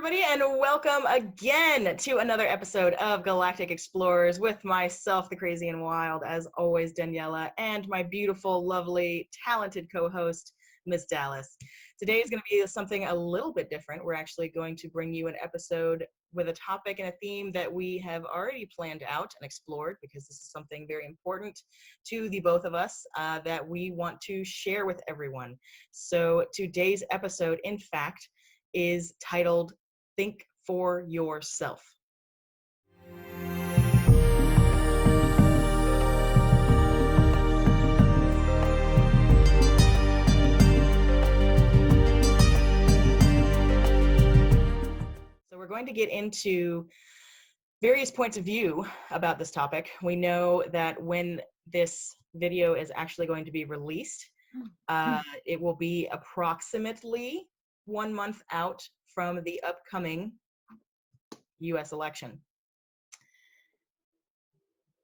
everybody, and welcome again to another episode of Galactic Explorers with myself, the crazy and wild, as always, Daniella, and my beautiful, lovely, talented co-host, Miss Dallas. Today is going to be something a little bit different. We're actually going to bring you an episode with a topic and a theme that we have already planned out and explored, because this is something very important to the both of us that we want to share with everyone. So today's episode, in fact, is titled Think For Yourself. So we're going to get into various points of view about this topic. We know that when this video is actually going to be released, it will be approximately 1 month out from the upcoming US election,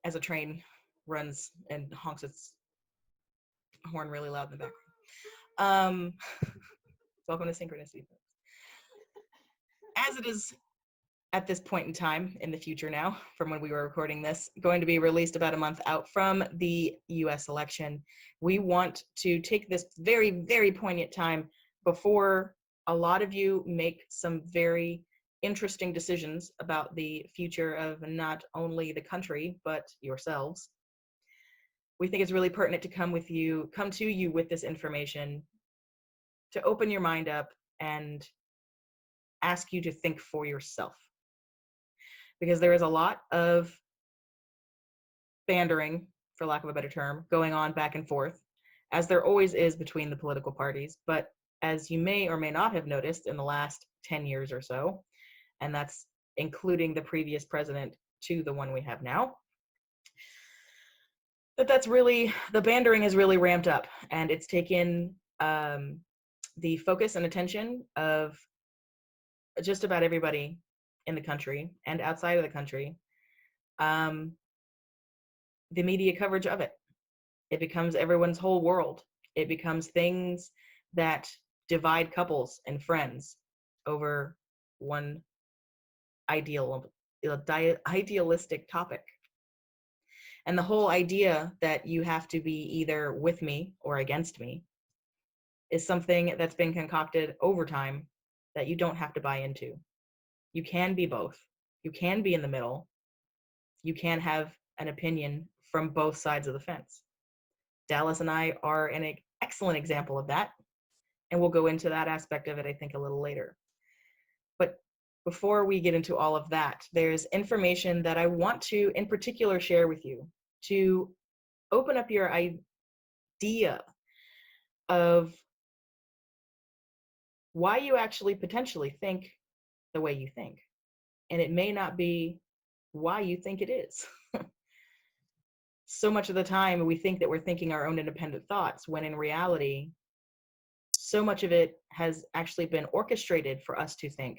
as a train runs and honks its horn really loud in the background. Welcome to Synchronicity. As it is at this point in time in the future now, from when we were recording this, going to be released about a month out from the US election, we want to take this very, very poignant time before a lot of you make some very interesting decisions about the future of not only the country, but yourselves. We think it's really pertinent to come to you with this information, to open your mind up and ask you to think for yourself. Because there is a lot of bandering, for lack of a better term, going on back and forth, as there always is between the political parties. But as you may or may not have noticed in the last 10 years or so, and that's including the previous president to the one we have now, that's really, the bandering has really ramped up, and it's taken the focus and attention of just about everybody in the country and outside of the country. The media coverage of it. It becomes everyone's whole world. It becomes things that divide couples and friends over one idealistic topic. And the whole idea that you have to be either with me or against me is something that's been concocted over time that you don't have to buy into. You can be both. You can be in the middle. You can have an opinion from both sides of the fence. Dallas and I are an excellent example of that, and we'll go into that aspect of it, I think, a little later. But before we get into all of that, there's information that I want to, in particular, share with you to open up your idea of why you actually potentially think the way you think. And it may not be why you think it is. So much of the time we think that we're thinking our own independent thoughts, when in reality, so much of it has actually been orchestrated for us to think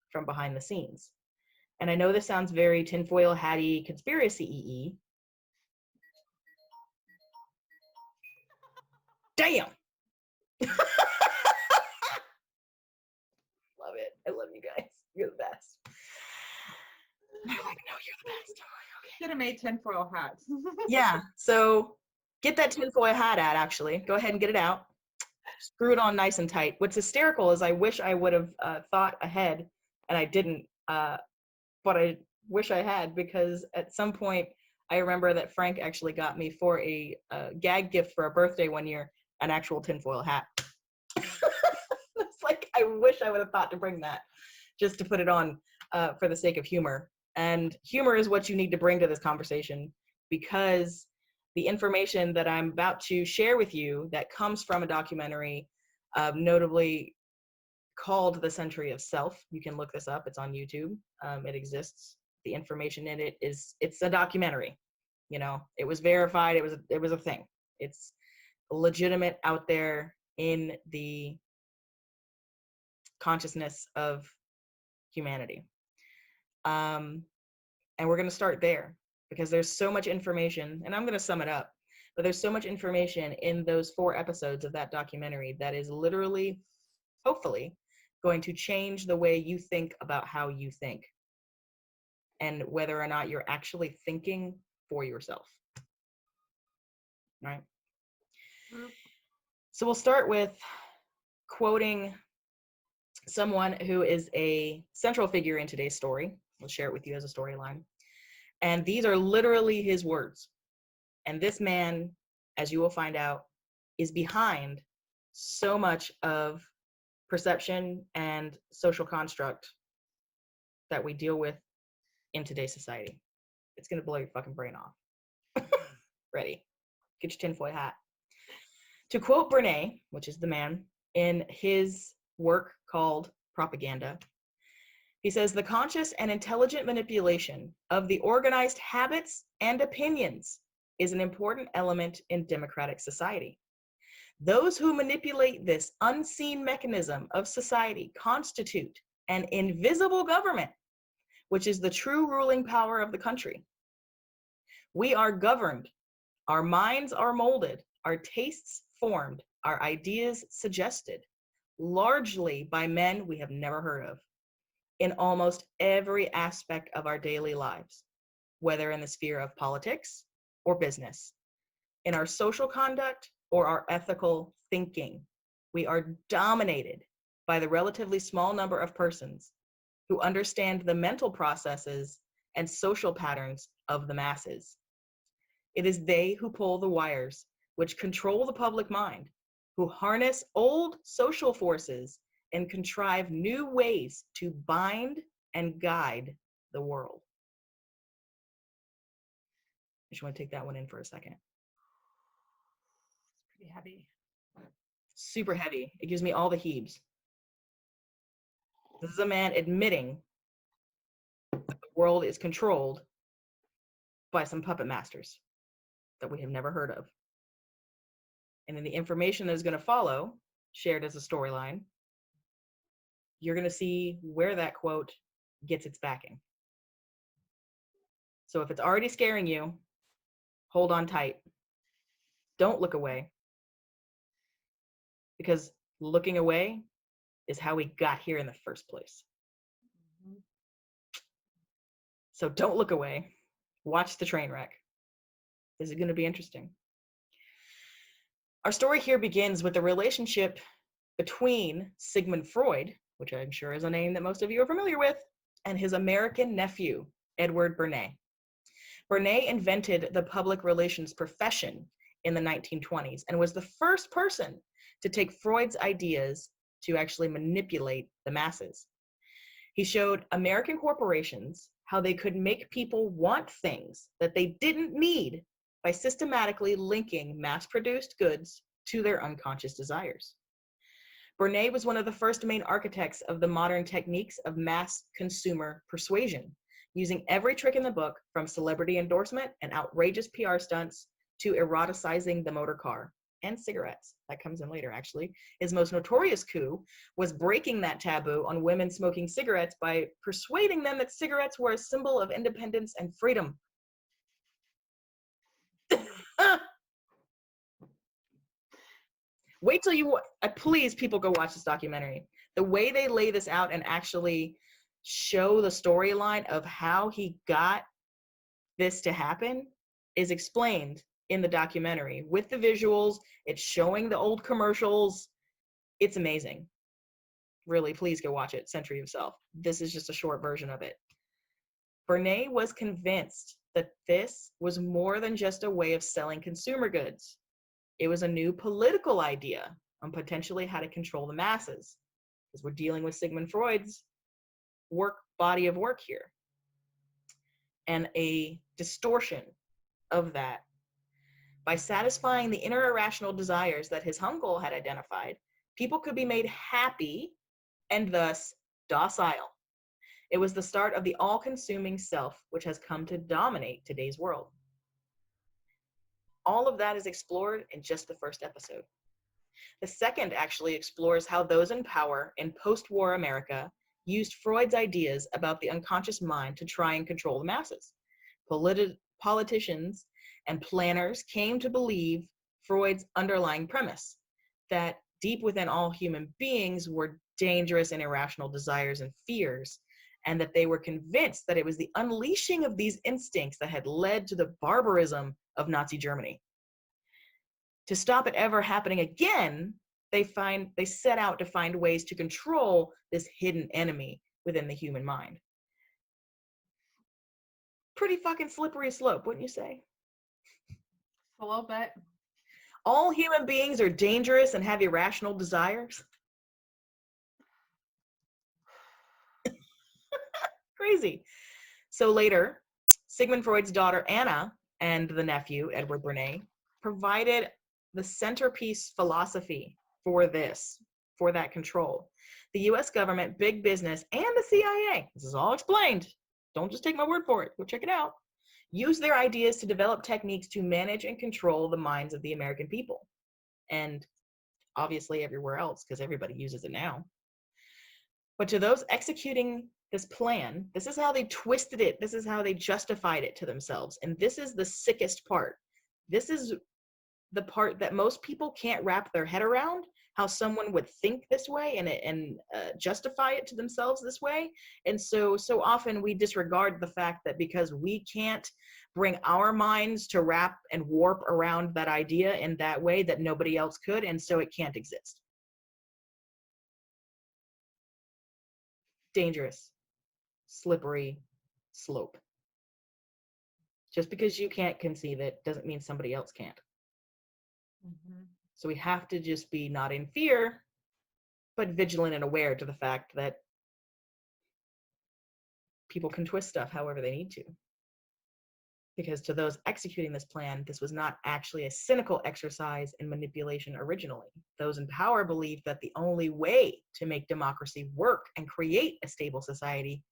from behind the scenes. And I know this sounds very tinfoil hatty, conspiracy-y. Damn! Love it. I love you guys. You're the best. They're like, no, you're the best. I'm like, okay. Should have made tinfoil hats. Yeah, so get that tinfoil hat out, actually. Go ahead and get it out. Screw it on nice and tight. What's hysterical is I wish I would have thought ahead, and I didn't, but I wish I had, because at some point I remember that Frank actually got me for a gag gift for a birthday one year, an actual tinfoil hat. It's like, I wish I would have thought to bring that, just to put it on for the sake of humor. And humor is what you need to bring to this conversation, because the information that I'm about to share with you that comes from a documentary, notably called The Century of Self. You can look this up. It's on YouTube. It exists. The information in it it's a documentary. You know, it was verified. It was a thing. It's legitimate out there in the consciousness of humanity. And we're going to start there, because there's so much information, and I'm going to sum it up, but there's so much information in those 4 episodes of that documentary that is literally, hopefully, going to change the way you think about how you think and whether or not you're actually thinking for yourself. Right? So we'll start with quoting someone who is a central figure in today's story. We'll share it with you as a storyline. And these are literally his words. And this man, as you will find out, is behind so much of perception and social construct that we deal with in today's society. It's going to blow your fucking brain off. Ready? Get your tinfoil hat. To quote Bernays, which is the man, in his work called Propaganda, he says, the conscious and intelligent manipulation of the organized habits and opinions is an important element in democratic society. Those who manipulate this unseen mechanism of society constitute an invisible government, which is the true ruling power of the country. We are governed, our minds are molded, our tastes formed, our ideas suggested, largely by men we have never heard of, in almost every aspect of our daily lives, whether in the sphere of politics or business, in our social conduct or our ethical thinking. We are dominated by the relatively small number of persons who understand the mental processes and social patterns of the masses. It is they who pull the wires, which control the public mind, who harness old social forces and contrive new ways to bind and guide the world. I just want to take that one in for a second. It's pretty heavy. Super heavy. It gives me all the heebs. This is a man admitting that the world is controlled by some puppet masters that we have never heard of. And in the information that is going to follow, shared as a storyline, you're going to see where that quote gets its backing. So if it's already scaring you, hold on tight. Don't look away. Because looking away is how we got here in the first place. Mm-hmm. So don't look away. Watch the train wreck. This is going to be interesting. Our story here begins with the relationship between Sigmund Freud, which I'm sure is a name that most of you are familiar with, and his American nephew, Edward Bernays. Bernays invented the public relations profession in the 1920s and was the first person to take Freud's ideas to actually manipulate the masses. He showed American corporations how they could make people want things that they didn't need by systematically linking mass-produced goods to their unconscious desires. Bernays was one of the first main architects of the modern techniques of mass consumer persuasion, using every trick in the book from celebrity endorsement and outrageous PR stunts to eroticizing the motor car and cigarettes. That comes in later, actually. His most notorious coup was breaking that taboo on women smoking cigarettes by persuading them that cigarettes were a symbol of independence and freedom. Wait till you, please, people, go watch this documentary. The way they lay this out and actually show the storyline of how he got this to happen is explained in the documentary with the visuals. It's showing the old commercials. It's amazing. Really, please go watch it. Century of Self. This is just a short version of it. Bernays was convinced that this was more than just a way of selling consumer goods. It was a new political idea on potentially how to control the masses, because we're dealing with Sigmund Freud's body of work here, and a distortion of that. By satisfying the inner irrational desires that his uncle had identified, people could be made happy and thus docile. It was the start of the all-consuming self, which has come to dominate today's world. All of that is explored in just the first episode. The second actually explores how those in power in post-war America used Freud's ideas about the unconscious mind to try and control the masses. Politicians and planners came to believe Freud's underlying premise, that deep within all human beings were dangerous and irrational desires and fears, and that they were convinced that it was the unleashing of these instincts that had led to the barbarism of Nazi Germany. To stop it ever happening again, they set out to find ways to control this hidden enemy within the human mind. Pretty fucking slippery slope, wouldn't you say? A little bit. All human beings are dangerous and have irrational desires. Crazy. So later, Sigmund Freud's daughter Anna and the nephew, Edward Bernays, provided the centerpiece philosophy for that control. The US government, big business, and the CIA, this is all explained. Don't just take my word for it. Go check it out. Use their ideas to develop techniques to manage and control the minds of the American people. And obviously everywhere else, because everybody uses it now. But to those executing this plan, this is how they twisted it. This is how they justified it to themselves. And this is the sickest part. This is the part that most people can't wrap their head around, how someone would think this way and justify it to themselves this way. And so often we disregard the fact that because we can't bring our minds to wrap and warp around that idea in that way, that nobody else could, and so it can't exist. Dangerous, slippery slope. Just because you can't conceive it doesn't mean somebody else can't. Mm-hmm. So we have to just be not in fear, but vigilant and aware to the fact that people can twist stuff however they need to. Because to those executing this plan, this was not actually a cynical exercise in manipulation originally. Those in power believed that the only way to make democracy work and create a stable society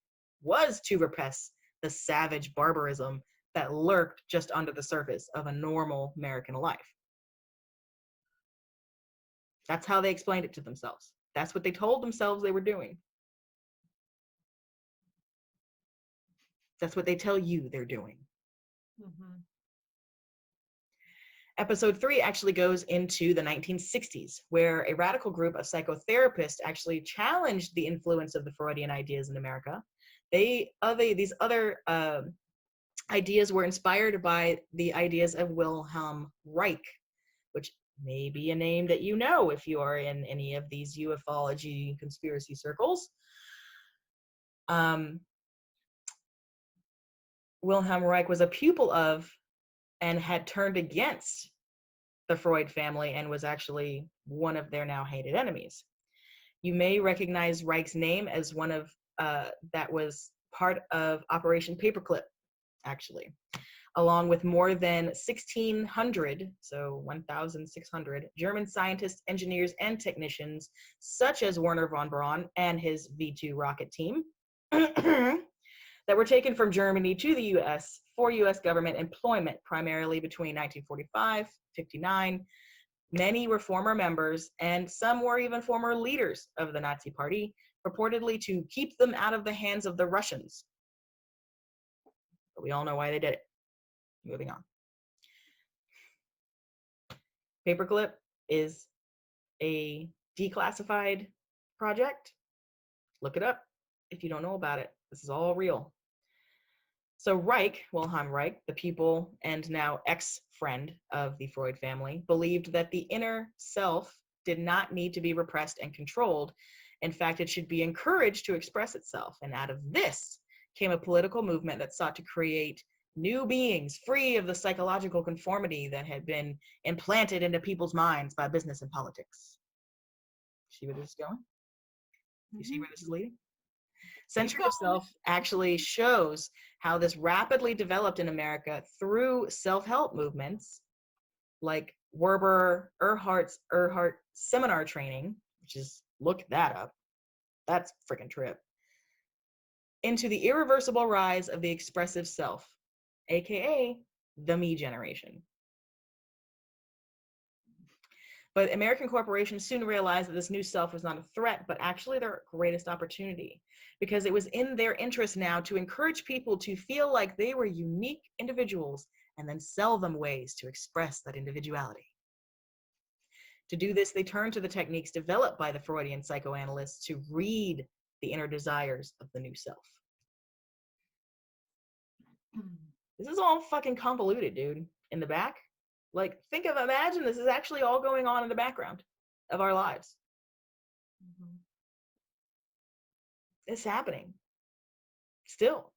was to repress the savage barbarism that lurked just under the surface of a normal American life. That's how they explained it to themselves. That's what they told themselves they were doing. That's what they tell you they're doing. Mm-hmm. Episode 3 actually goes into the 1960s, where a radical group of psychotherapists actually challenged the influence of the Freudian ideas in America. These other ideas were inspired by the ideas of Wilhelm Reich, which may be a name that you know if you are in any of these ufology conspiracy circles. Wilhelm Reich was a pupil of and had turned against the Freud family and was actually one of their now hated enemies. You may recognize Reich's name as one of that was part of Operation Paperclip, actually, along with more than 1,600, so 1,600 German scientists, engineers, and technicians, such as Werner von Braun and his V2 rocket team, that were taken from Germany to the US for US government employment, primarily between 1945-59. Many were former members, and some were even former leaders of the Nazi Party, purportedly to keep them out of the hands of the Russians. But we all know why they did it. Moving on. Paperclip is a declassified project. Look it up if you don't know about it. This is all real. So Reich, Wilhelm Reich, the pupil and now ex-friend of the Freud family, believed that the inner self did not need to be repressed and controlled. In fact, it should be encouraged to express itself. And out of this came a political movement that sought to create new beings free of the psychological conformity that had been implanted into people's minds by business and politics. See where this is going? You see where this is leading? Center Yourself actually shows how this rapidly developed in America through self-help movements like Werber Erhart seminar training, which is, look that up. That's freaking trip. Into the irreversible rise of the expressive self, aka the me generation. But American corporations soon realized that this new self was not a threat, but actually their greatest opportunity, because it was in their interest now to encourage people to feel like they were unique individuals and then sell them ways to express that individuality. To do this, they turned to the techniques developed by the Freudian psychoanalysts to read the inner desires of the new self. This is all fucking convoluted, dude, in the back. Like, imagine this is actually all going on in the background of our lives. Mm-hmm. It's happening still.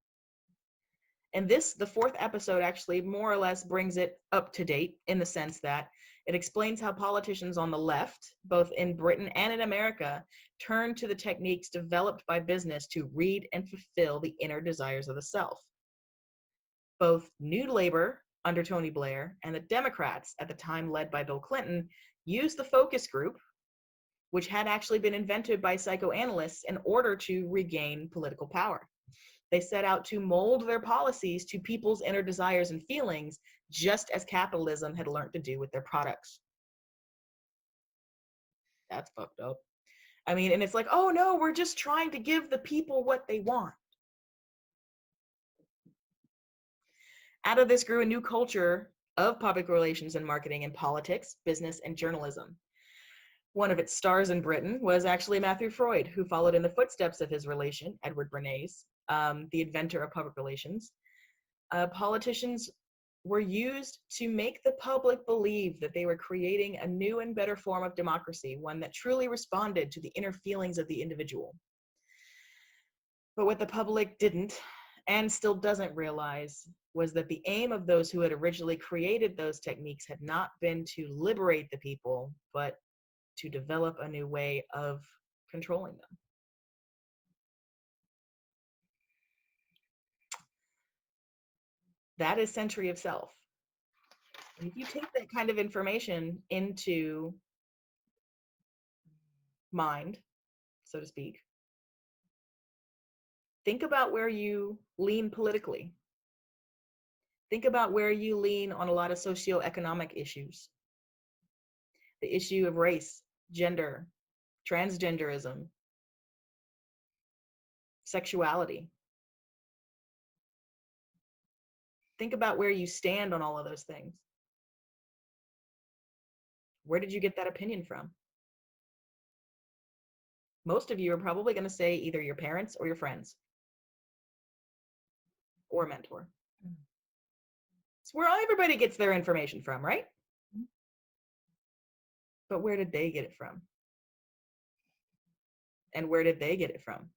And this, the fourth episode, actually more or less brings it up to date in the sense that it explains how politicians on the left, both in Britain and in America, turned to the techniques developed by business to read and fulfill the inner desires of the self. Both New Labor under Tony Blair and the Democrats at the time led by Bill Clinton used the focus group, which had actually been invented by psychoanalysts in order to regain political power. They set out to mold their policies to people's inner desires and feelings, just as capitalism had learned to do with their products. That's fucked up. I mean, and it's like, oh no, we're just trying to give the people what they want. Out of this grew a new culture of public relations and marketing in politics, business, and journalism. One of its stars in Britain was actually Matthew Freud, who followed in the footsteps of his relation, Edward Bernays, the inventor of public relations. Politicians were used to make the public believe that they were creating a new and better form of democracy, one that truly responded to the inner feelings of the individual. But what the public didn't, and still doesn't realize, was that the aim of those who had originally created those techniques had not been to liberate the people, but to develop a new way of controlling them. That is Century of Self. And if you take that kind of information into mind, so to speak, think about where you lean politically. Think about where you lean on a lot of socioeconomic issues. The issue of race, gender, transgenderism, sexuality. Think about where you stand on all of those things. Where did you get that opinion from? Most of you are probably going to say either your parents or your friends or a mentor. It's where everybody gets their information from, right? But where did they get it from? And where did they get it from?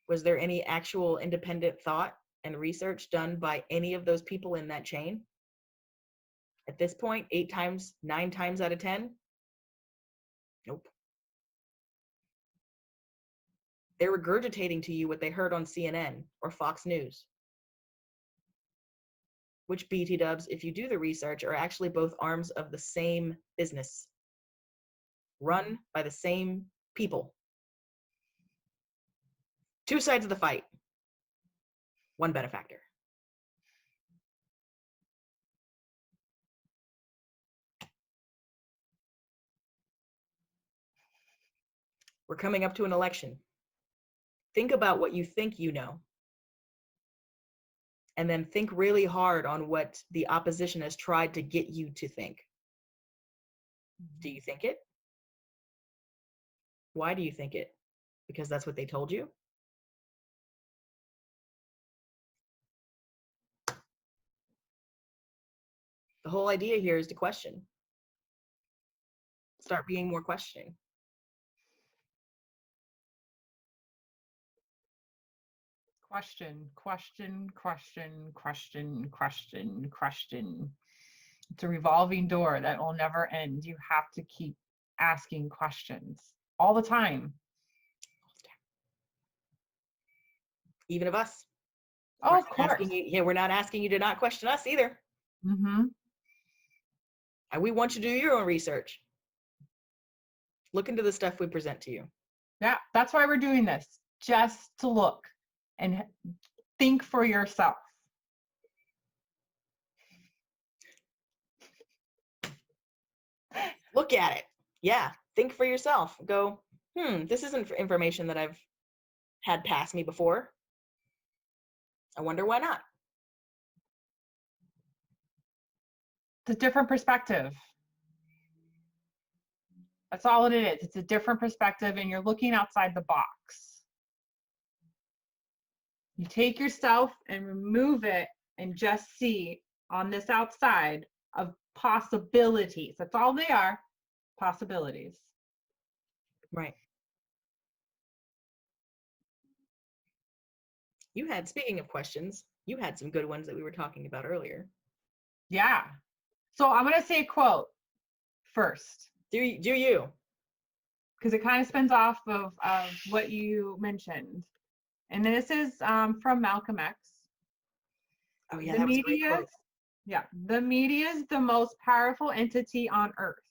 Was there any actual independent thought and research done by any of those people in that chain? At this point, 9 times out of 10, nope. They're regurgitating to you what they heard on CNN or Fox News. Which BT dubs, if you do the research, are actually both arms of the same business, run by the same people. Two sides of the fight, one benefactor. We're coming up to an election. Think about what you think you know. And then think really hard on what the opposition has tried to get you to think. Do you think it? Why do you think it? Because that's what they told you? The whole idea here is to question. Start being more questioning. Question, question, question, question, question, question. It's a revolving door that will never end. You have to keep asking questions all the time. Even of us. Oh, of course. We're not asking you to not question us either. Mm-hmm. And we want you to do your own research. Look into the stuff we present to you. Yeah, that's why we're doing this. Just to look and think for yourself. Look at it. Yeah, think for yourself. Go, this isn't information that I've had pass me before. I wonder why not. It's a different perspective. That's all it is. It's a different perspective, and you're looking outside the box. You take yourself and remove it and just see on this outside of possibilities. That's all they are, possibilities. Right. Speaking of questions, you had some good ones that we were talking about earlier. Yeah. So I'm going to say a quote first. Do you? Because it kind of spins off of what you mentioned. And this is from Malcolm X. Oh yeah, The that was a great media, quote. yeah, the media is the most powerful entity on earth.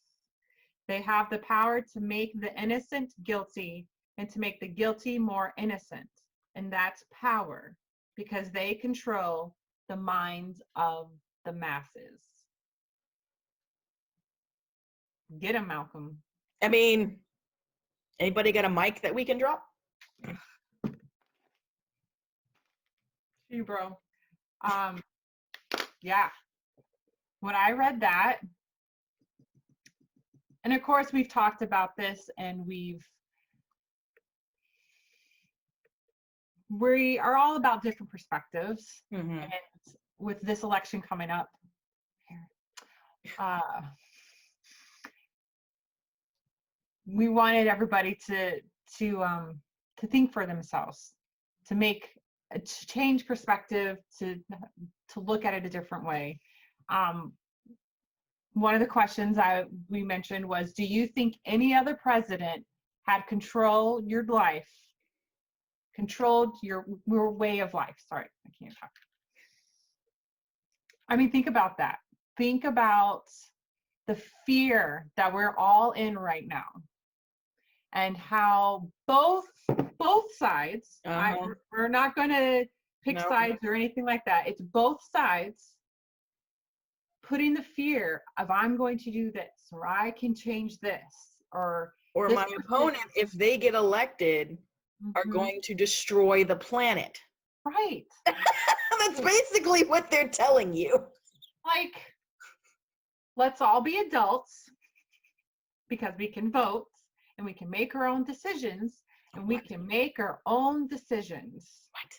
They have the power to make the innocent guilty and to make the guilty more innocent. And that's power because they control the minds of the masses. Get him, Malcolm. I mean, anybody got a mic that we can drop? You, bro. Yeah. When I read that, and of course we've talked about this and we are all about different perspectives. Mm-hmm. And with this election coming up, we wanted everybody to think for themselves, to change perspective, to look at it a different way. One of the questions we mentioned was, do you think any other president had controlled your life, controlled your way of life? Sorry, I can't talk. I mean, think about that. Think about the fear that we're all in right now, and how both sides. We're not going to pick sides or anything like that. It's both sides putting the fear of, I'm going to do this, or I can change this, or my opponent, if they get elected, are going to destroy the planet. Right. That's basically what they're telling you. Like, let's all be adults because we can vote and we can make our own decisions, and we can make our own decisions. What?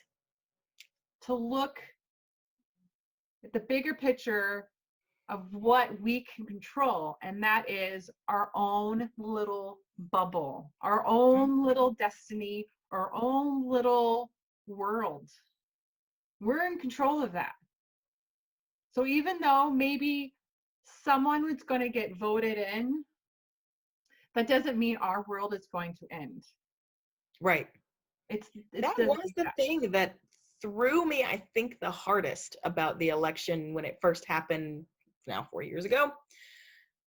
To look at the bigger picture of what we can control, and that is our own little bubble, our own little destiny, our own little world. We're in control of that. So even though maybe someone is going to get voted in, that doesn't mean our world is going to end. Right. That was the thing that threw me, I think, the hardest about the election when it first happened now 4 years ago.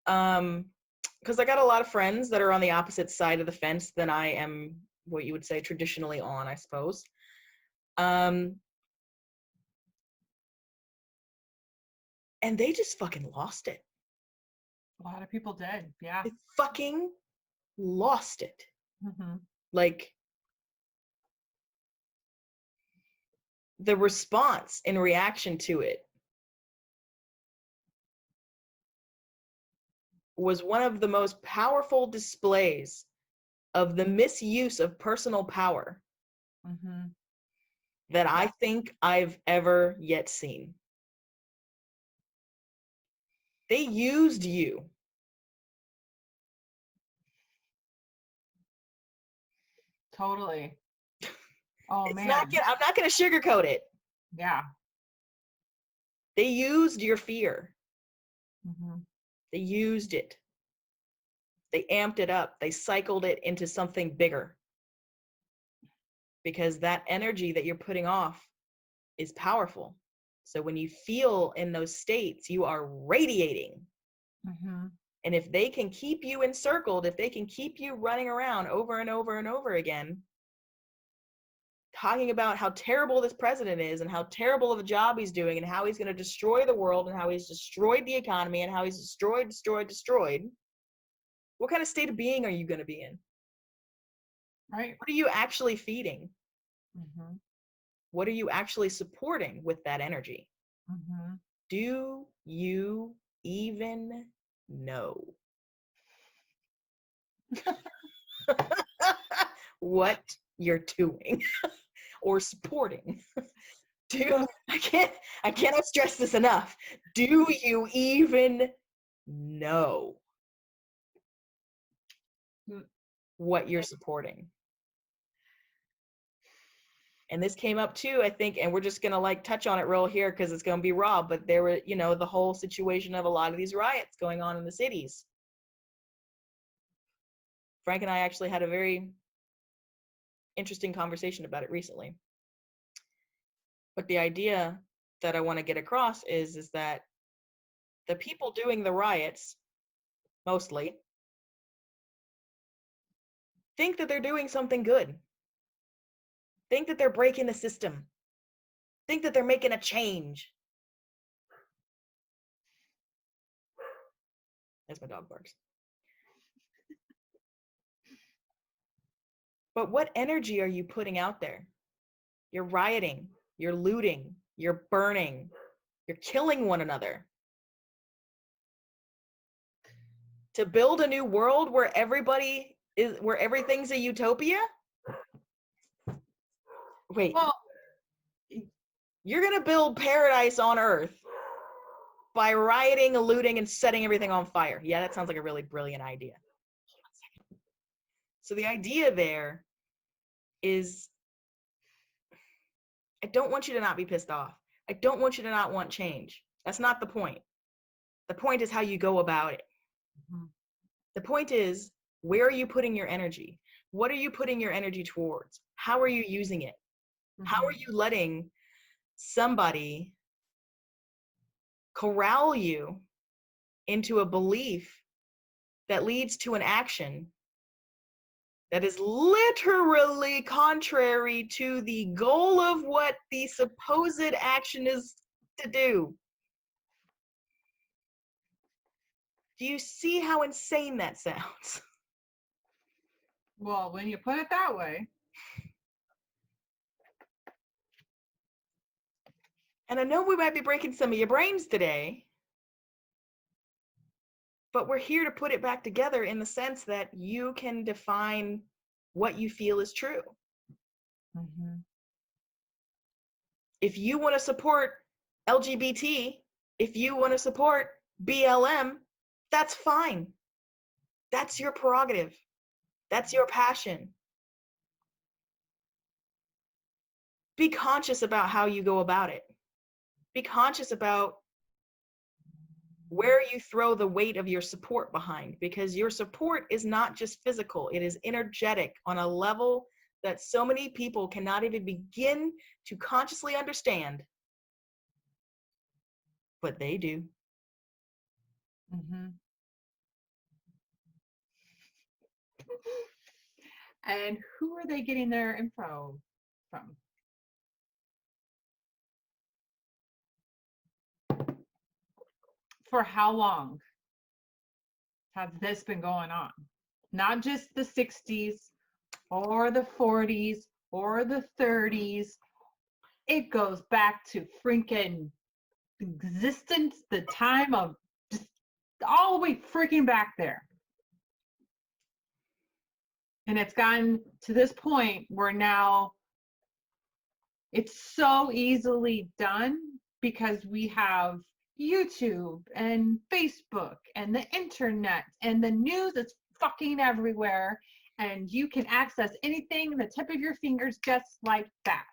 Because I got a lot of friends that are on the opposite side of the fence than I am, what you would say, traditionally on, I suppose. And they just fucking lost it. A lot of people did, yeah. They fucking lost it. Mm-hmm. Like, the response in reaction to it was one of the most powerful displays of the misuse of personal power that I think I've ever yet seen. They used you. Totally. Oh, I'm man. not going to sugarcoat it. Yeah. They used your fear. Mm-hmm. They used it. They amped it up. They cycled it into something bigger. Because that energy that you're putting off is powerful. So when you feel in those states, you are radiating. Mm-hmm. And if they can keep you encircled, if they can keep you running around over and over and over again, talking about how terrible this president is and how terrible of a job he's doing and how he's going to destroy the world and how he's destroyed the economy and how he's destroyed, what kind of state of being are you going to be in? Right. What are you actually feeding? Mm-hmm. What are you actually supporting with that energy? Mm-hmm. Do you even know? what you're doing or supporting. I cannot stress this enough. Do you even know what you're supporting? And this came up too, I think, and we're just gonna like touch on it real here because it's gonna be raw, but there were, you know, the whole situation of a lot of these riots going on in the cities. Frank and I actually had a very interesting conversation about it recently. But the idea that I want to get across is that the people doing the riots, mostly, think that they're doing something good. Think that they're breaking the system. Think that they're making a change. As my dog barks. But what energy are you putting out there? You're rioting, you're looting, you're burning, you're killing one another. To build a new world where where everything's a utopia? Wait. Well, you're going to build paradise on earth by rioting, looting, and setting everything on fire. Yeah, that sounds like a really brilliant idea. So the idea there is, I don't want you to not be pissed off. I don't want you to not want change. That's not the point. The point is how you go about it. Mhm. The point is, where are you putting your energy? What are you putting your energy towards? How are you using it? How are you letting somebody corral you into a belief that leads to an action that is literally contrary to the goal of what the supposed action is to do? Do you see how insane that sounds? Well, when you put it that way. And I know we might be breaking some of your brains today, but we're here to put it back together in the sense that you can define what you feel is true. Mm-hmm. If you want to support LGBT, if you want to support BLM, that's fine. That's your prerogative. That's your passion. Be conscious about how you go about it. Be conscious about where you throw the weight of your support behind, because your support is not just physical, it is energetic on a level that so many people cannot even begin to consciously understand, but they do. Mm-hmm. And who are they getting their info from? For how long has this been going on? Not just the 60s or the 40s or the 30s. It goes back to freaking existence, the time of just all the way freaking back there. And it's gotten to this point where now it's so easily done because we have YouTube and Facebook and the internet and the news is fucking everywhere, and you can access anything in the tip of your fingers just like that.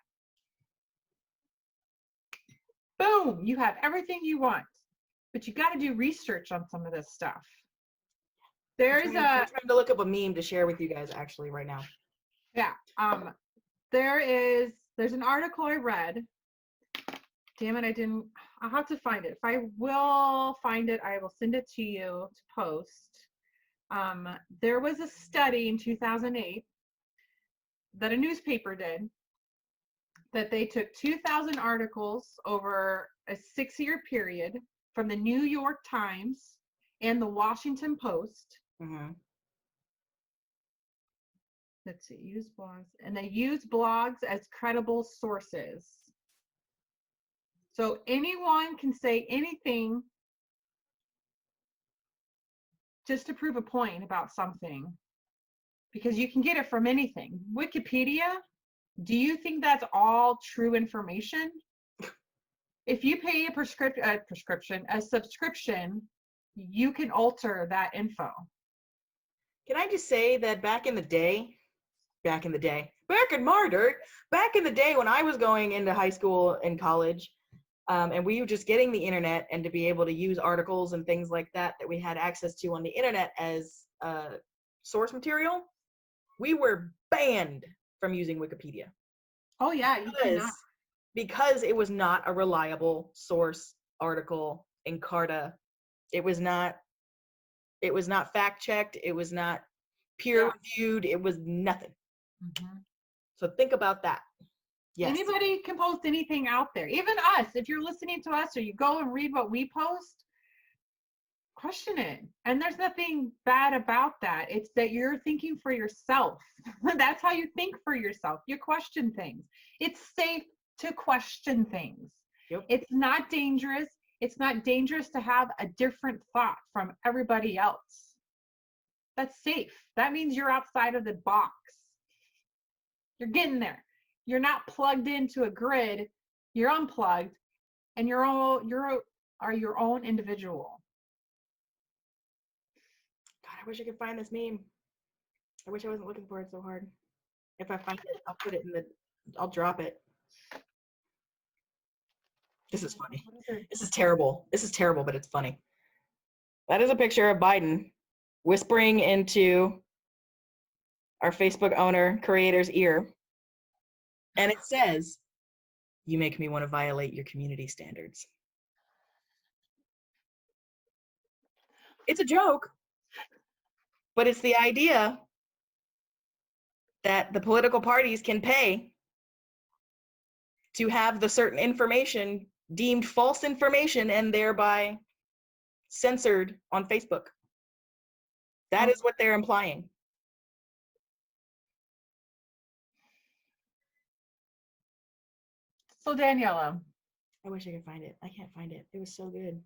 Boom, you have everything you want, but you got to do research on some of this stuff. I'm trying to look up a meme to share with you guys actually right now. Yeah, there's an article I read. Damn it, I'll have to find it. If I will find it, I will send it to you to post. There was a study in 2008 that a newspaper did, that they took 2,000 articles over a 6-year period from the New York Times and the Washington Post. Mm-hmm. Let's see, use blogs. And they use blogs as credible sources. So anyone can say anything just to prove a point about something. because you can get it from anything. Wikipedia, do you think that's all true information? If you pay a subscription, you can alter that info. Can I just say that back in the day when I was going into high school and college, and we were just getting the internet, and to be able to use articles and things like that we had access to on the internet as source material, we were banned from using Wikipedia. Oh yeah, you cannot. Because it was not a reliable source article in Carta. It was not fact checked. It was not peer reviewed. It was nothing. Mm-hmm. So think about that. Yes. Anybody can post anything out there. Even us, if you're listening to us or you go and read what we post, question it. And there's nothing bad about that. It's that you're thinking for yourself. That's how you think for yourself. You question things. It's safe to question things. Yep. It's not dangerous. It's not dangerous to have a different thought from everybody else. That's safe. That means you're outside of the box. You're getting there. You're not plugged into a grid. You're unplugged, and you're your own individual. God, I wish I could find this meme. I wish I wasn't looking for it so hard. If I find it, I'll put it I'll drop it. This is funny. This is terrible. This is terrible, but it's funny. That is a picture of Biden whispering into our Facebook owner creator's ear. And it says, "You make me want to violate your community standards." It's a joke, but it's the idea that the political parties can pay to have the certain information deemed false information and thereby censored on Facebook. That is what they're implying. So Daniella, I wish I could find it. I can't find it. It was so good.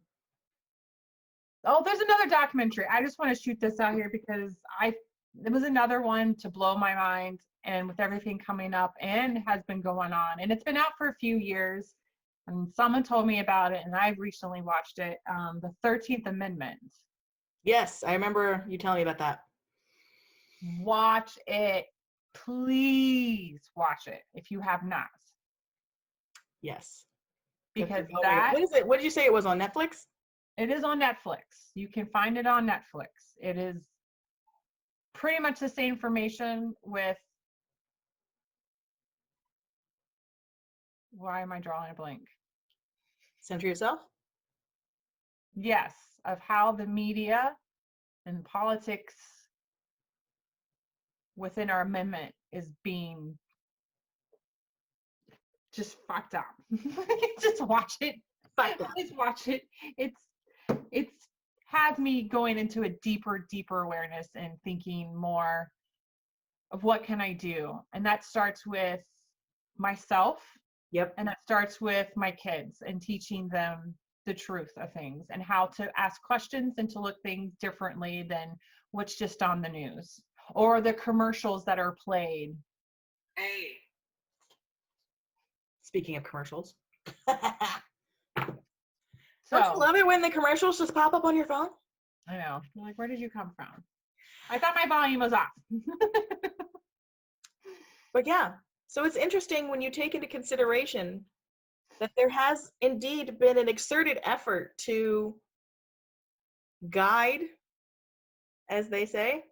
Oh, there's another documentary. I just want to shoot this out here because it was another one to blow my mind, and with everything coming up and has been going on, and it's been out for a few years, and someone told me about it, and I've recently watched it. The 13th Amendment. Yes, I remember you telling me about that. Watch it, please watch it if you have not. Yes, because what is it? What did you say it was on Netflix? It is on Netflix. You can find it on Netflix. It is pretty much the same information with, why am I drawing a blank? Center Yourself? Yes, of how the media and politics within our amendment is being just fucked up. Just watch it. Just watch it. It's had me going into a deeper awareness and thinking more of what can I do, and that starts with myself. Yep. And that starts with my kids and teaching them the truth of things and how to ask questions and to look things differently than what's just on the news or the commercials that are played. Hey. Speaking of commercials. So, don't you love it when the commercials just pop up on your phone? I know. I'm like, where did you come from? I thought my volume was off. But yeah, so it's interesting when you take into consideration that there has indeed been an exerted effort to guide, as they say,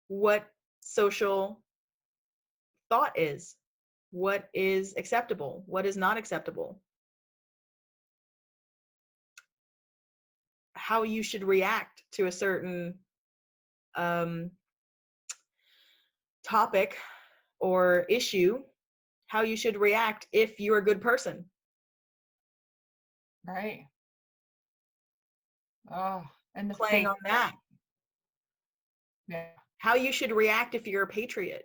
what social thought is, what is acceptable, what is not acceptable, how you should react to a certain topic or issue, how you should react if you're a good person. Right. Oh, and the playing on that. Yeah. How you should react if you're a patriot.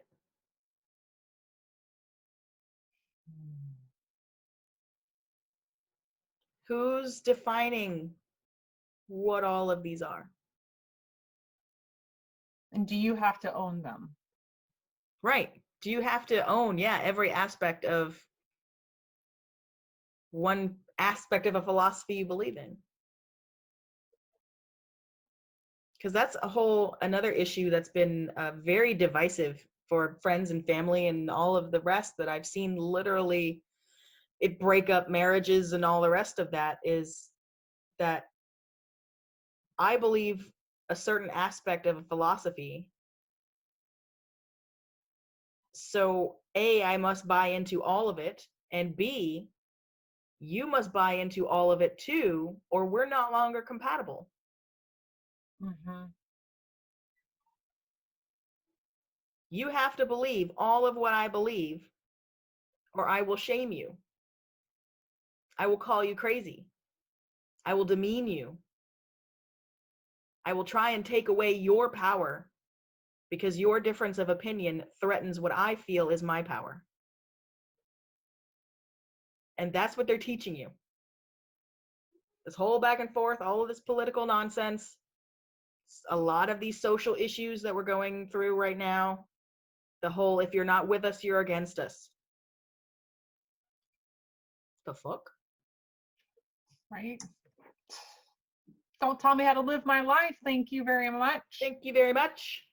Who's defining what all of these are? And do you have to own them? Right. Do you have to own, yeah, every aspect of one aspect of a philosophy you believe in? Because that's another issue that's been very divisive for friends and family and all of the rest that I've seen literally it break up marriages and all the rest of that, is that I believe a certain aspect of a philosophy. So A, I must buy into all of it, and B, you must buy into all of it too, or we're no longer compatible. Mm-hmm. You have to believe all of what I believe, or I will shame you. I will call you crazy. I will demean you. I will try and take away your power because your difference of opinion threatens what I feel is my power. And that's what they're teaching you. This whole back and forth, all of this political nonsense, a lot of these social issues that we're going through right now, the whole, if you're not with us, you're against us. The fuck? Right? Don't tell me how to live my life. Thank you very much. Thank you very much.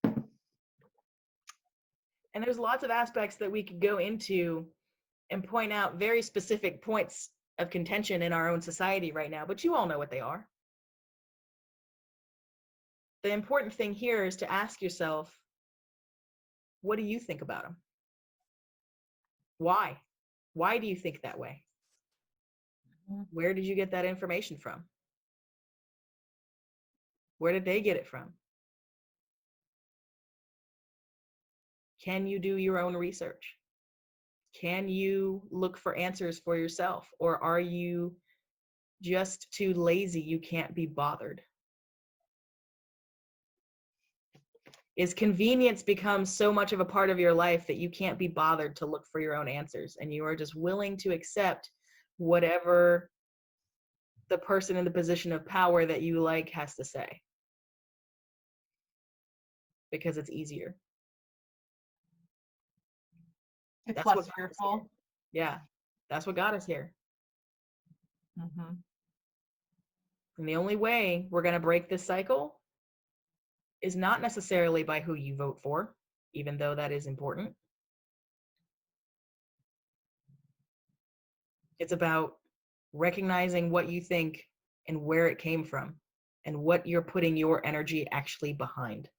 And there's lots of aspects that we could go into and point out very specific points of contention in our own society right now, but you all know what they are. The important thing here is to ask yourself, what do you think about them? Why? Why do you think that way? Where did you get that information from? Where did they get it from? Can you do your own research? Can you look for answers for yourself? Or are you just too lazy? You can't be bothered. Is convenience become so much of a part of your life that you can't be bothered to look for your own answers, and you are just willing to accept whatever the person in the position of power that you like has to say because it's easier? It's That's less what got us here. fearful. Yeah, that's what got us here. Mm-hmm. And the only way we're going to break this cycle is not necessarily by who you vote for, even though that is important. It's about recognizing what you think and where it came from and what you're putting your energy actually behind,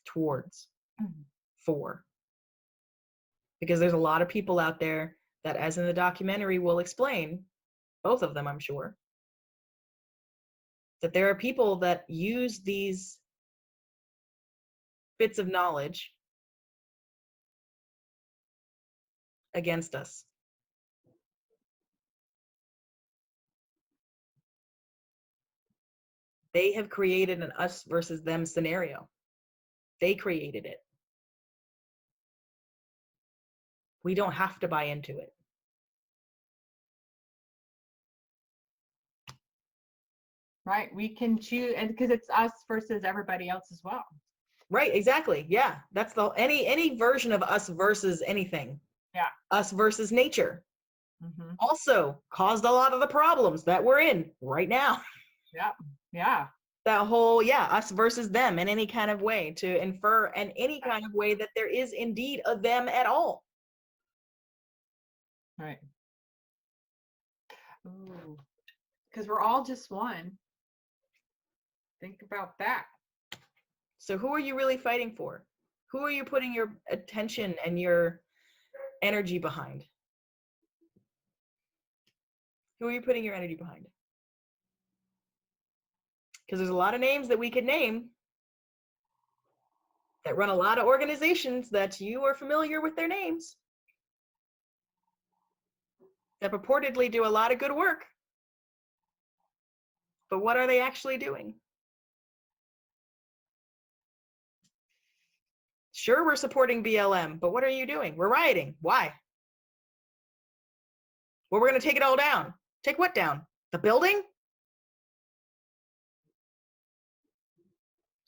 towards, for. Because there's a lot of people out there that, as in the documentary will explain, both of them I'm sure, that there are people that use these bits of knowledge against us. They have created an us versus them scenario. They created it. We don't have to buy into it. Right. We can choose, and because it's us versus everybody else as well. Right, exactly. Yeah. That's the any version of us versus anything. Yeah. Us versus nature. Mm-hmm. Also caused a lot of the problems that we're in right now. Yeah. Yeah. That whole, yeah, us versus them in any kind of way, to infer in any kind of way that there is indeed a them at all. Right. Ooh. Because we're all just one. Think about that. So who are you really fighting for? Who are you putting your attention and your energy behind? Who are you putting your energy behind? Because there's a lot of names that we could name that run a lot of organizations that you are familiar with their names, that purportedly do a lot of good work. But what are they actually doing? Sure, we're supporting BLM, but what are you doing? We're rioting. Why? Well, we're going to take it all down. Take what down? The building?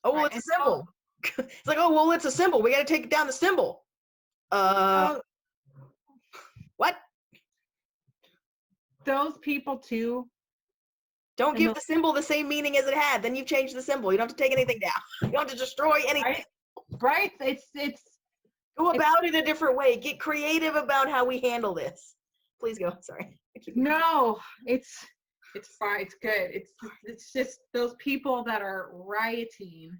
Oh, well, Right. it's a symbol. It's like, oh, well, it's a symbol. We got to take down the symbol. What? Those people too. Don't And give the symbol the same meaning as it had. Then you've changed the symbol. You don't have to take anything down. You don't have to destroy anything. Right? It's Go about it a different way. Get creative about how we handle this. Please go. Sorry. no, it's fine. It's good. It's just those people that are rioting.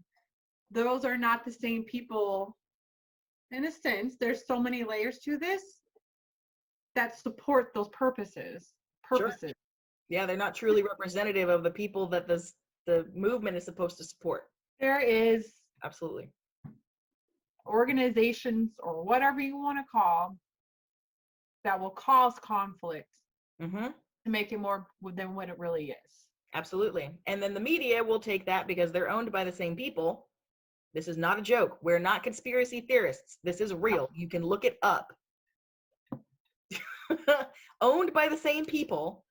Those are not the same people. In a sense, there's so many layers to this that support those purposes. Sure. Yeah, they're not truly representative of the people that the movement is supposed to support. There is Absolutely. organizations or whatever you want to call that will cause conflict Mm-hmm. to make it more than what it really is. Absolutely. And then the media will take that because they're owned by the same people. This is not a joke. We're not conspiracy theorists. This is real. You can look it up. Owned by the same people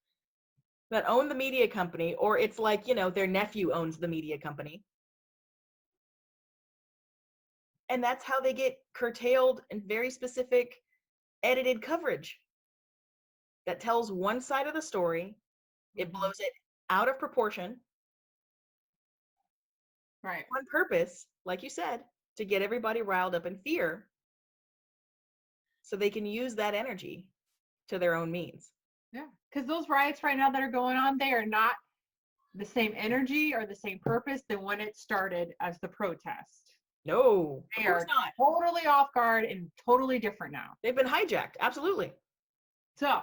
that own the media company, or it's like, their nephew owns the media company. And that's how they get curtailed and very specific edited coverage that tells one side of the story. It blows it out of proportion. Right. On purpose, like you said, to get everybody riled up in fear so they can use that energy to their own means. Yeah. Because those riots right now that are going on, they are not the same energy or the same purpose than when it started as the protest. No, They of course are not. totally off guard and totally different now. They've been hijacked. Absolutely. So,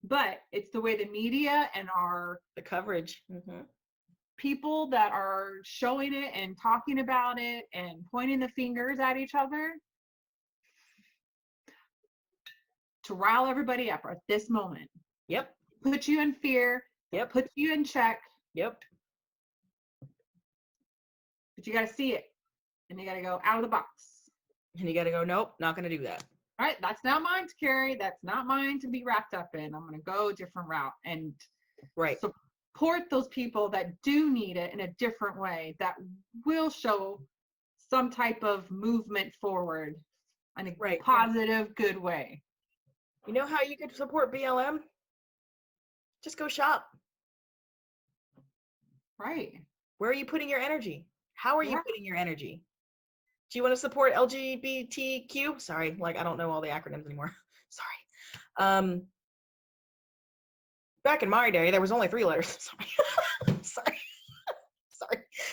but it's the way the media and the coverage. People that are showing it and talking about it and pointing the fingers at each other to rile everybody up at this moment. Yep. Put you in fear. Yep. Put you in check. Yep. But you got to see it. And you got to go out of the box. And you got to go, nope, not going to do that. All right, that's not mine to carry. That's not mine to be wrapped up in. I'm going to go a different route and support those people that do need it in a different way that will show some type of movement forward in a positive, good way. You know how you could support BLM? Just go shop. Right. Where are you putting your energy? How are you putting your energy? Do you want to support LGBTQ? Sorry, I don't know all the acronyms anymore. Sorry. Back in my day, there was only 3 letters. Sorry.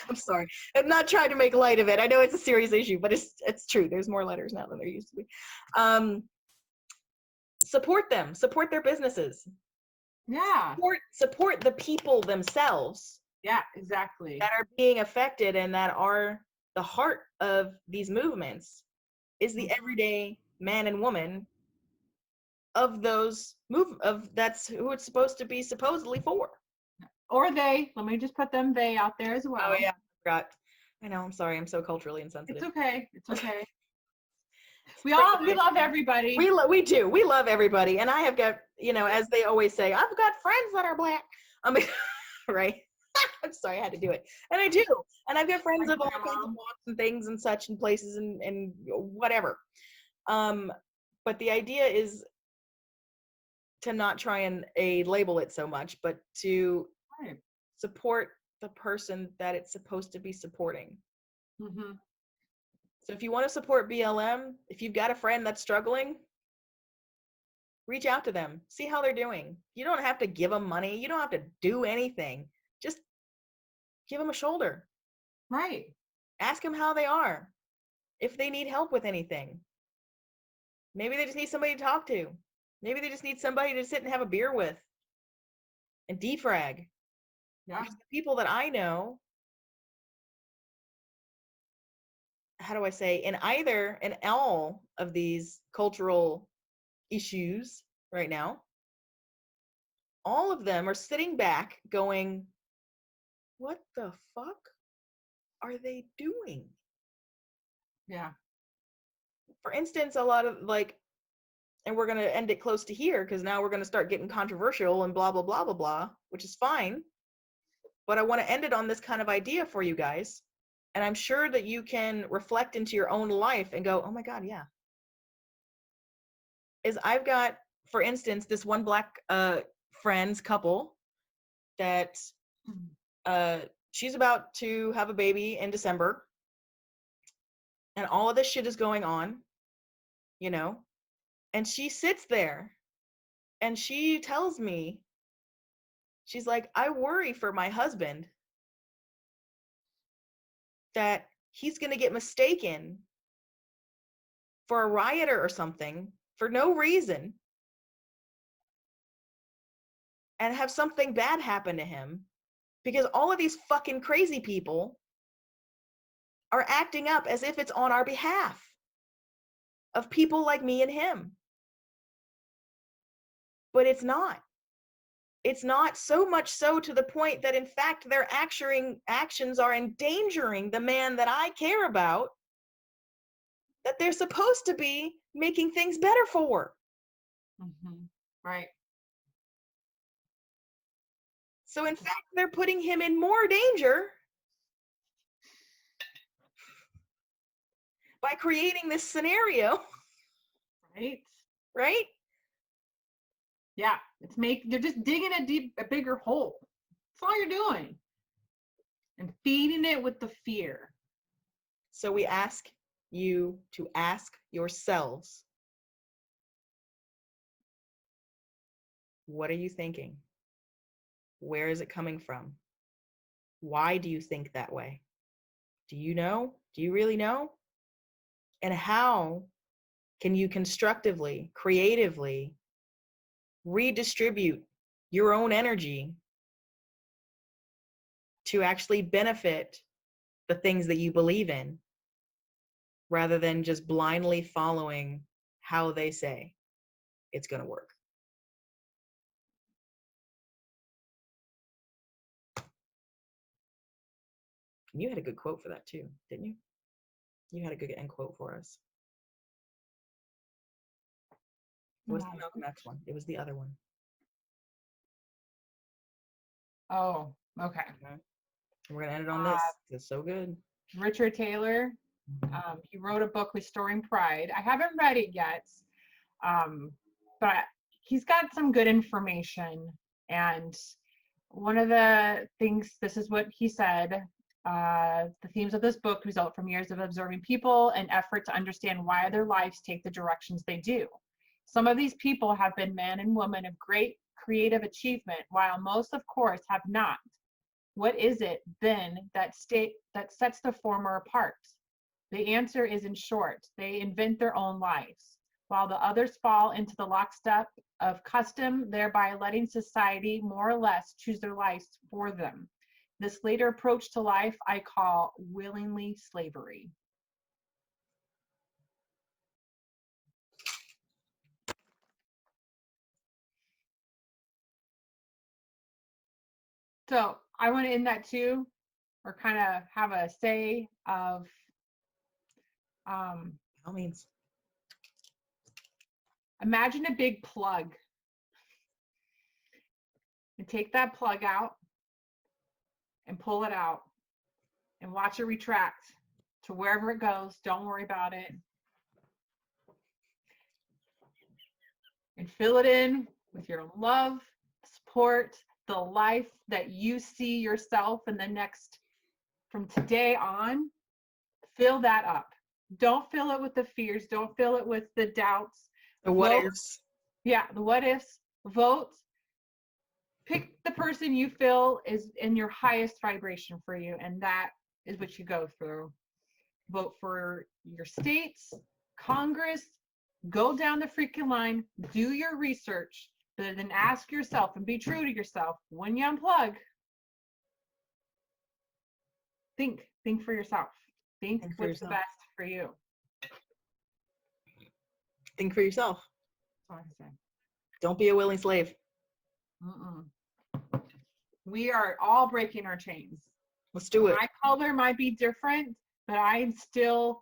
I'm sorry. I'm not trying to make light of it. I know it's a serious issue, but it's true. There's more letters now than there used to be. Support them. Support their businesses. Yeah. Support the people themselves. Yeah, exactly. That are being affected and that are the heart of these movements is the everyday man and woman of those that's who it's supposed to be supposedly for. Or they. Let me just put them they out there as well. Oh yeah, I forgot. I know, I'm sorry, I'm so culturally insensitive. It's okay. It's okay. we love everybody. We do. We love everybody. And I have got, as they always say, I've got friends that are Black. I mean, right? I'm sorry, I had to do it. And I do. And I've got friends of all kinds of walks and things and such and places and whatever. But the idea is to not try and label it so much, but to support the person that it's supposed to be supporting. So if you want to support BLM, if you've got a friend that's struggling, reach out to them. See how they're doing. You don't have to give them money. You don't have to do anything. Just give them a shoulder. Right. Ask them how they are. If they need help with anything. Maybe they just need somebody to talk to. Maybe they just need somebody to sit and have a beer with and defrag. Yeah. Because the people that I know, how do I say, in all of these cultural issues right now, all of them are sitting back going, what the fuck are they doing? Yeah. For instance, a lot of and we're going to end it close to here because now we're going to start getting controversial and blah, blah, blah, blah, blah, which is fine. But I want to end it on this kind of idea for you guys. And I'm sure that you can reflect into your own life and go, oh my God, yeah. Is I've got, for instance, this one Black friends couple that she's about to have a baby in December, and all of this shit is going on, you know, and she sits there and she tells me, she's like, I worry for my husband that he's going to get mistaken for a rioter or something for no reason and have something bad happen to him because all of these fucking crazy people are acting up as if it's on our behalf of people like me and him. But it's not. It's not, so much so to the point that in fact their actions are endangering the man that I care about, that they're supposed to be making things better for. Right. So in fact, they're putting him in more danger by creating this scenario. Right. Right? Yeah. You're just digging a bigger hole. That's all you're doing. And feeding it with the fear. So we ask you to ask yourselves, what are you thinking? Where is it coming from? Why do you think that way? Do you know? Do you really know? And how can you constructively, creatively redistribute your own energy to actually benefit the things that you believe in, rather than just blindly following how they say it's going to work? You had a good quote for that too, didn't you? You had a good end quote for us. It was the Malcolm X one. It was the other one. Oh, okay. We're going to end it on this. It's so good. Richard Taylor, he wrote a book, Restoring Pride. I haven't read it yet, but he's got some good information. And one of the things, this is what he said, the themes of this book result from years of observing people and effort to understand why their lives take the directions they do. Some of these people have been men and women of great creative achievement, while most, of course, have not. What is it, then, that sets the former apart? The answer is, in short, they invent their own lives, while the others fall into the lockstep of custom, thereby letting society more or less choose their lives for them. This later approach to life I call willingly slavery. So I want to end that too, or kind of have a say of By all means. imagine a big plug, and take that plug out and pull it out and watch it retract to wherever it goes. Don't worry about it. And fill it in with your love, support, the life that you see yourself in the next, from today on. Fill that up. Don't fill it with the fears. Don't fill it with the doubts. The what ifs. Yeah, the what ifs. Vote. Pick the person you feel is in your highest vibration for you, and that is what you go through. Vote for your states, Congress, go down the freaking line, do your research, but then ask yourself and be true to yourself when you unplug. Think for yourself. Think what's the best for you. Think for yourself. That's all I say. Don't be a willing slave. We are all breaking our chains. Let's do it. My color might be different, but I'm still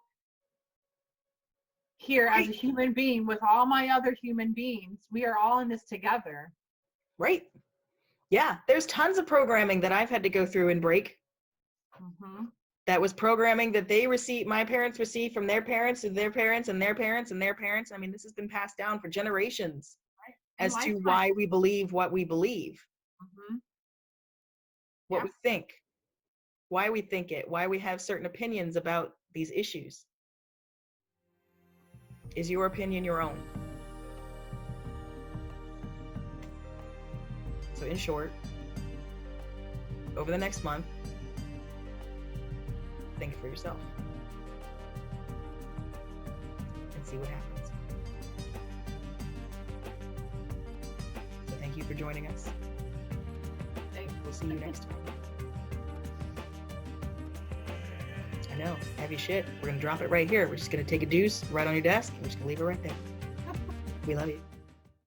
here as a human being with all my other human beings. We are all in this together. Right. Yeah. There's tons of programming that I've had to go through and break. That was programming that they received, my parents received from their parents and their parents and their parents and their parents. I mean, this has been passed down for generations as to why we believe what we believe, what we think, why we think it, why we have certain opinions about these issues. Is your opinion your own? So in short, over the next month, think for yourself and see what happens. So thank you for joining us. We'll see you next time. I know, heavy shit. We're gonna drop it right here. We're just gonna take a deuce right on your desk. We're just gonna leave it right there. We love you.